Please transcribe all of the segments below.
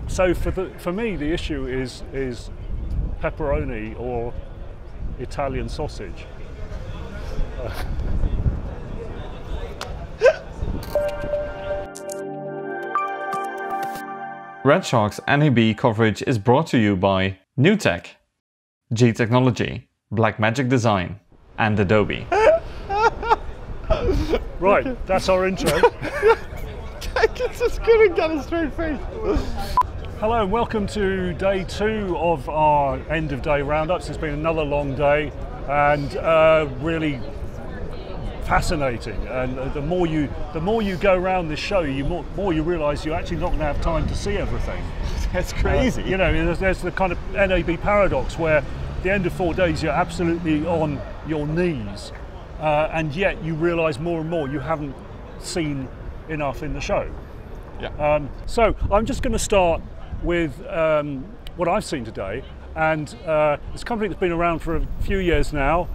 So for me, the issue is pepperoni or Italian sausage. RedShark's NAB coverage is brought to you by New Tech, G Technology, Blackmagic Design, and Adobe. Right, that's our intro. It's just gonna get a straight face. Hello and welcome to day 2 of our end of day roundups. It's been another long day and really fascinating. And the more you go around this show, the more you realise you're actually not going to have time to see everything. That's crazy. You know, there's the kind of NAB paradox where at the end of 4 days you're absolutely on your knees, and yet you realise more and more you haven't seen enough in the show. Yeah. So I'm just going to start with what I've seen today, and it's a company that's been around for a few years now,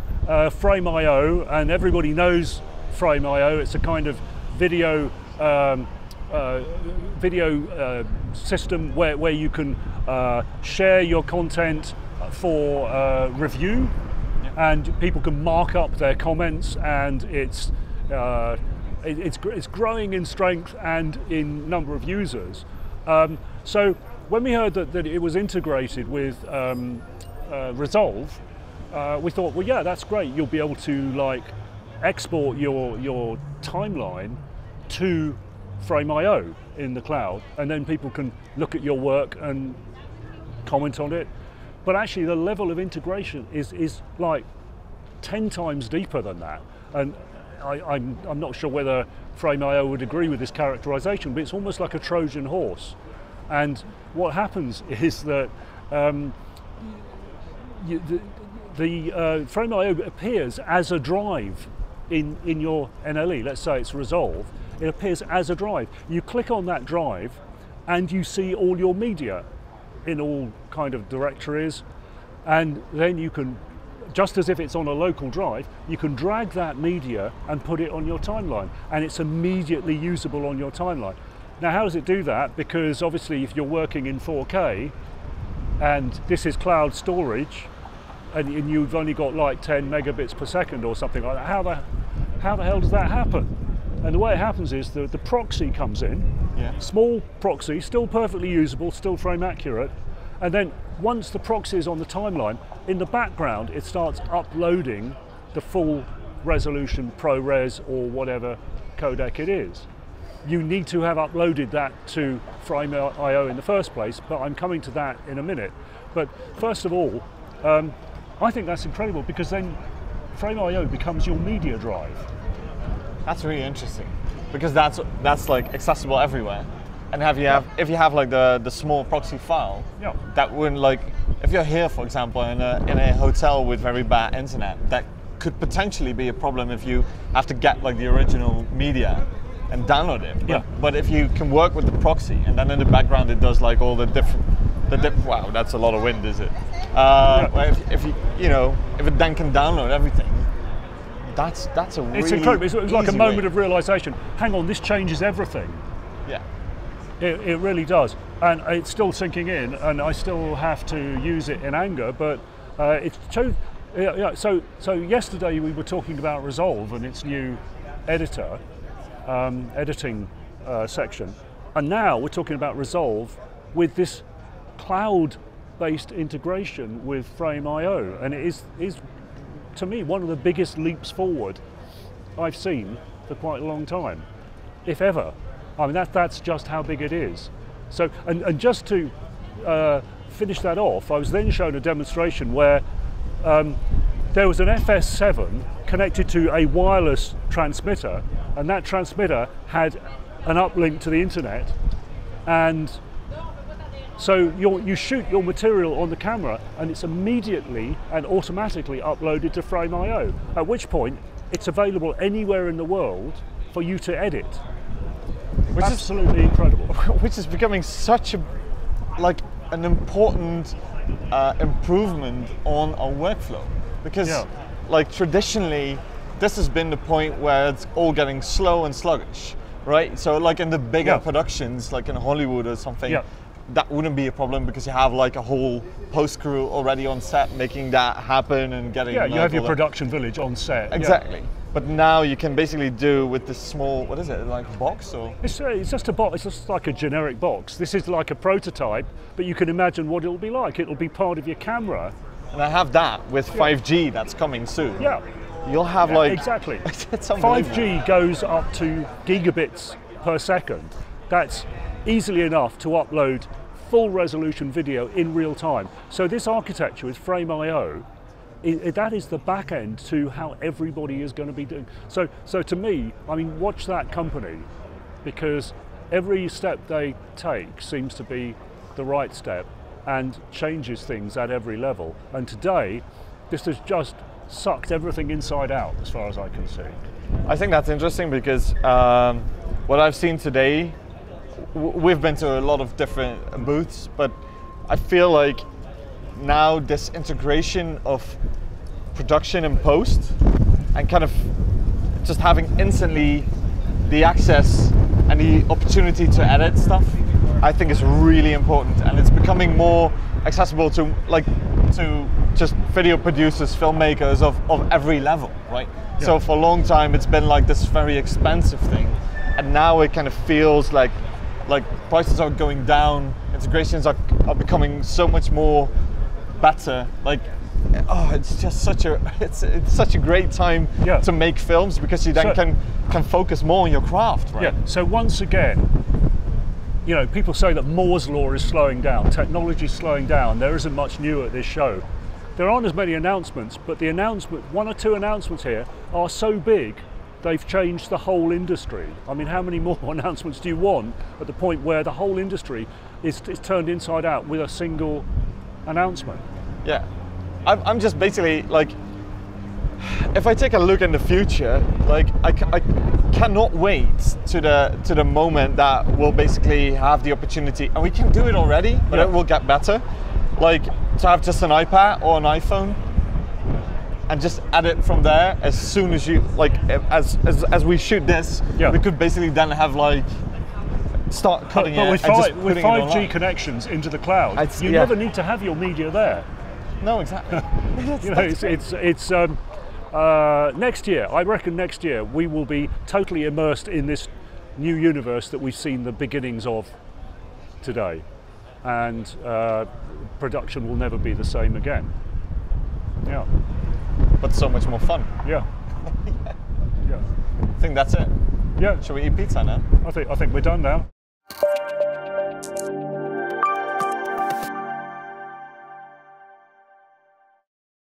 Frame.io, and everybody knows Frame.io. It's a kind of video system where you can share your content for review, and people can mark up their comments, and it's growing in strength and in number of users. So when we heard that it was integrated with Resolve, we thought, well, yeah, that's great. You'll be able to like export your timeline to Frame.io in the cloud, and then people can look at your work and comment on it. But actually, the level of integration is like 10 times deeper than that. And I'm not sure whether Frame.io would agree with this characterization, but it's almost like a Trojan horse. And what happens is that the Frame.io appears as a drive in your NLE. Let's say it's Resolve. It appears as a drive. You click on that drive and you see all your media in all kind of directories, and then you can, just as if it's on a local drive, you can drag that media and put it on your timeline, and it's immediately usable on your timeline. Now, how does it do that? Because obviously if you're working in 4K and this is cloud storage and you've only got like 10 megabits per second or something like that, how the hell does that happen? And the way it happens is the proxy comes in, small proxy, still perfectly usable, still frame accurate, and then once the proxy is on the timeline, in the background it starts uploading the full resolution ProRes or whatever codec it is. You need to have uploaded that to Frame.io in the first place, but I'm coming to that in a minute. But first of all, I think that's incredible, because then Frame.io becomes your media drive. That's really interesting, because that's like accessible everywhere. And if you have like the small proxy file, that wouldn't, like, if you're here, for example, in a hotel with very bad internet, that could potentially be a problem if you have to get like the original media and download it. But if you can work with the proxy, and then in the background it does like all the different, wow, that's a lot of wind, is it? If it then can download everything, that's a really, it's incredible. It's like a moment way of realization. Hang on, this changes everything. Yeah. It really does, and it's still sinking in, and I still have to use it in anger. But it's so yesterday we were talking about Resolve and its new editor, editing section, and now we're talking about Resolve with this cloud-based integration with Frame.io, and it is to me one of the biggest leaps forward I've seen for quite a long time, if ever. I mean, that's just how big it is. So, and just to finish that off, I was then shown a demonstration where there was an FS7 connected to a wireless transmitter, and that transmitter had an uplink to the internet, and so you shoot your material on the camera and it's immediately and automatically uploaded to Frame.io, at which point it's available anywhere in the world for you to edit. Which absolutely incredible. Which is becoming such an important improvement on our workflow, because like traditionally this has been the point where it's all getting slow and sluggish, right? So like in the bigger productions, like in Hollywood or something, that wouldn't be a problem because you have like a whole post crew already on set making that happen and getting. Yeah, you have your production village on set. Exactly. Yeah. But now you can basically do with this small, what is it, like a box or? It's just a box. It's just like a generic box. This is like a prototype, but you can imagine what it'll be like. It'll be part of your camera. And I have that with 5G that's coming soon. Yeah. You'll have like exactly. It's unbelievable. 5G goes up to gigabits per second. That's easily enough to upload full resolution video in real time. So this architecture is Frame.io. That is the back end to how everybody is going to be doing. So to me, I mean, watch that company, because every step they take seems to be the right step and changes things at every level. And today, this has just sucked everything inside out, as far as I can see. I think that's interesting because what I've seen today, we've been to a lot of different booths, but I feel like now this integration of production and post and kind of just having instantly the access and the opportunity to edit stuff, I think is really important, and it's becoming more accessible to just video producers, filmmakers of every level, right? Yeah. So for a long time it's been like this very expensive thing, and now it kind of feels like prices are going down, integrations are becoming so much more better. Like, oh, it's just such a great time to make films, because you then can focus more on your craft, right? Yeah. So once again, you know, people say that Moore's law is slowing down, technology is slowing down. There isn't much new at this show. There aren't as many announcements, but the one or two announcements here are so big, they've changed the whole industry. I mean, how many more announcements do you want at the point where the whole industry is turned inside out with a single announcement? Yeah, I'm just basically like, if I take a look in the future, like I cannot wait to the moment that we'll basically have the opportunity, and we can do it already, but it will get better. Like to have just an iPad or an iPhone and just edit from there as soon as you, like, as we shoot this, we could basically then have like start cutting it. But with 5G connections into the cloud, you never need to have your media there. No, exactly. You know, it's next year. I reckon next year we will be totally immersed in this new universe that we've seen the beginnings of today, and production will never be the same again. Yeah. But so much more fun. Yeah. I think that's it. Yeah. Shall we eat pizza now? I think we're done now.